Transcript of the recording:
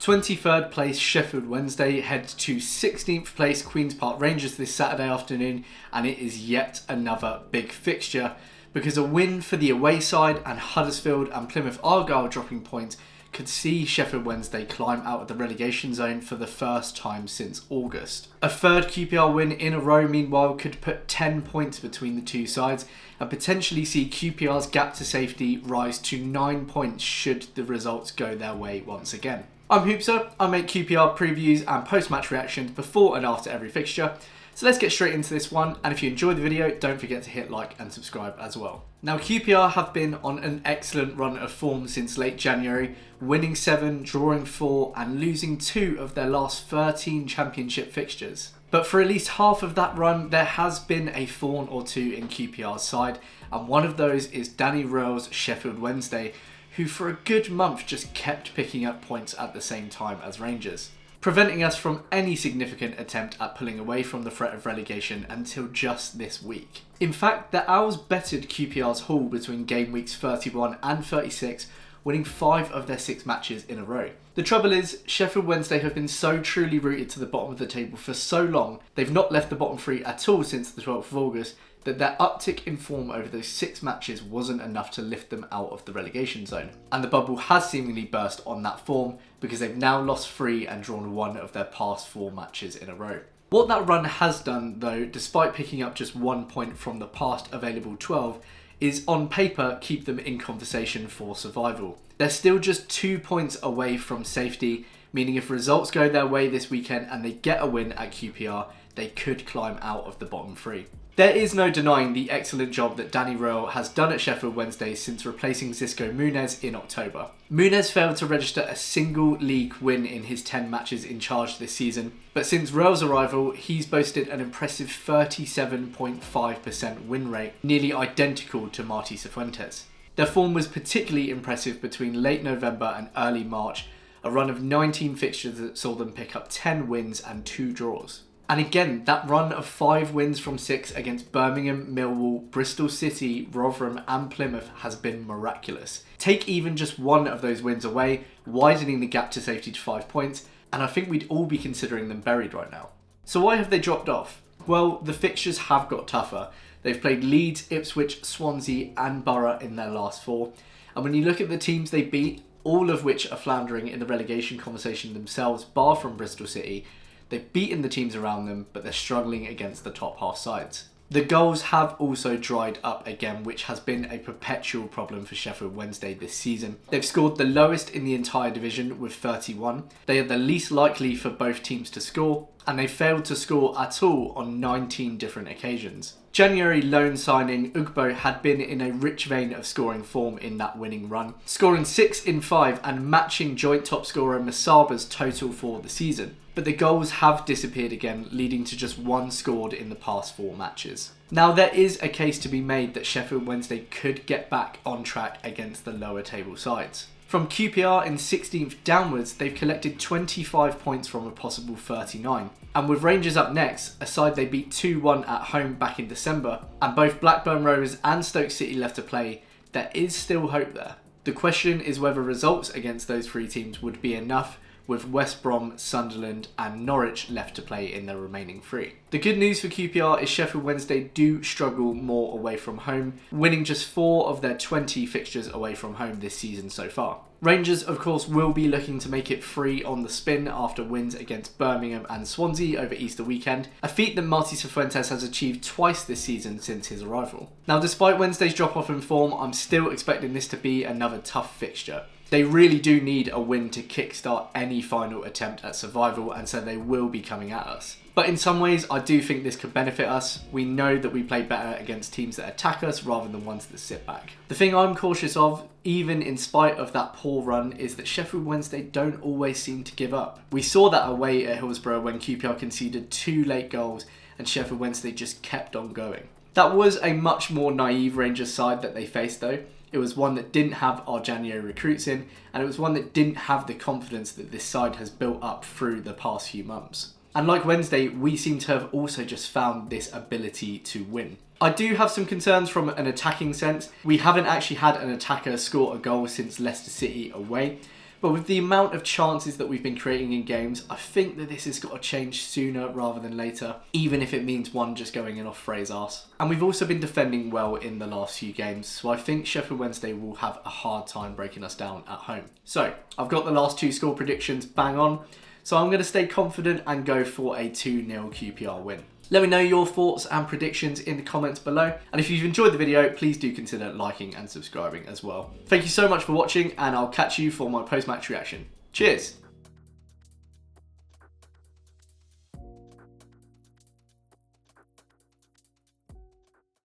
23rd place Sheffield Wednesday head to 16th place Queen's Park Rangers this Saturday afternoon, and it is yet another big fixture because a win for the away side and Huddersfield and Plymouth Argyle dropping points could see Sheffield Wednesday climb out of the relegation zone for the first time since August. A third QPR win in a row, meanwhile, could put 10 points between the two sides and potentially see QPR's gap to safety rise to 9 points should the results go their way once again. I'm Hoopsa. I make QPR previews and post-match reactions before and after every fixture. So let's get straight into this one, and if you enjoyed the video, don't forget to hit like and subscribe as well. Now, QPR have been on an excellent run of form since late January, winning 7, drawing 4 and losing 2 of their last 13 championship fixtures. But for at least half of that run, there has been a thorn or two in QPR's side, and one of those is Danny Röhl's Sheffield Wednesday, who for a good month just kept picking up points at the same time as Rangers, preventing us from any significant attempt at pulling away from the threat of relegation until just this week. In fact, the Owls bettered QPR's haul between game weeks 31 and 36, winning 5 of their 6 matches in a row. The trouble is, Sheffield Wednesday have been so truly rooted to the bottom of the table for so long, they've not left the bottom 3 at all since the 12th of August, that their uptick in form over those 6 matches wasn't enough to lift them out of the relegation zone. And the bubble has seemingly burst on that form because they've now lost 3 and drawn 1 of their past 4 matches in a row. What that run has done though, despite picking up just 1 point from the past available 12, is on paper keep them in conversation for survival. They're still just 2 points away from safety, meaning if results go their way this weekend and they get a win at QPR, they could climb out of the bottom 3. There is no denying the excellent job that Danny Röhl has done at Sheffield Wednesday since replacing Xisco Muñoz in October. Muñoz failed to register a single league win in his 10 matches in charge this season, but since Röhl's arrival, he's boasted an impressive 37.5% win rate, nearly identical to Martí Cifuentes. Their form was particularly impressive between late November and early March, a run of 19 fixtures that saw them pick up 10 wins and 2 draws. And again, that run of 5 wins from 6 against Birmingham, Millwall, Bristol City, Rotherham and Plymouth has been miraculous. Take even just one of those wins away, widening the gap to safety to 5 points, and I think we'd all be considering them buried right now. So why have they dropped off? Well, the fixtures have got tougher. They've played Leeds, Ipswich, Swansea and Borough in their last 4. And when you look at the teams they beat, all of which are floundering in the relegation conversation themselves, bar from Bristol City, they've beaten the teams around them, but they're struggling against the top half sides. The goals have also dried up again, which has been a perpetual problem for Sheffield Wednesday this season. They've scored the lowest in the entire division with 31. They are the least likely for both teams to score, and they failed to score at all on 19 different occasions. January loan signing Ugbo had been in a rich vein of scoring form in that winning run, scoring 6 in 5 and matching joint top scorer Masaba's total for the season. But the goals have disappeared again, leading to just 1 scored in the past 4 matches. Now, there is a case to be made that Sheffield Wednesday could get back on track against the lower table sides. From QPR in 16th downwards, they've collected 25 points from a possible 39. And with Rangers up next, a side they beat 2-1 at home back in December, and both Blackburn Rovers and Stoke City left to play, there is still hope there. The question is whether results against those 3 teams would be enough, with West Brom, Sunderland and Norwich left to play in the remaining 3. The good news for QPR is Sheffield Wednesday do struggle more away from home, winning just 4 of their 20 fixtures away from home this season so far. Rangers, of course, will be looking to make it free on the spin after wins against Birmingham and Swansea over Easter weekend, a feat that Martí Cifuentes has achieved twice this season since his arrival. Now, despite Wednesday's drop-off in form, I'm still expecting this to be another tough fixture. They really do need a win to kickstart any final attempt at survival, and so they will be coming at us. But in some ways, I do think this could benefit us. We know that we play better against teams that attack us rather than ones that sit back. The thing I'm cautious of, even in spite of that poor run, is that Sheffield Wednesday don't always seem to give up. We saw that away at Hillsborough when QPR conceded 2 late goals and Sheffield Wednesday just kept on going. That was a much more naive Rangers side that they faced though. It was one that didn't have our January recruits in, and it was one that didn't have the confidence that this side has built up through the past few months. And like Wednesday, we seem to have also just found this ability to win. I do have some concerns from an attacking sense. We haven't actually had an attacker score a goal since Leicester City away, But with the amount of chances that we've been creating in games, I think that this has got to change sooner rather than later, even if it means one just going in off Frey's arse. And we've also been defending well in the last few games, so I think Sheffield Wednesday will have a hard time breaking us down at home. So, I've got the last two score predictions bang on, so I'm going to stay confident and go for a 2-0 QPR win. Let me know your thoughts and predictions in the comments below. And if you've enjoyed the video, please do consider liking and subscribing as well. Thank you so much for watching, and I'll catch you for my post-match reaction. Cheers!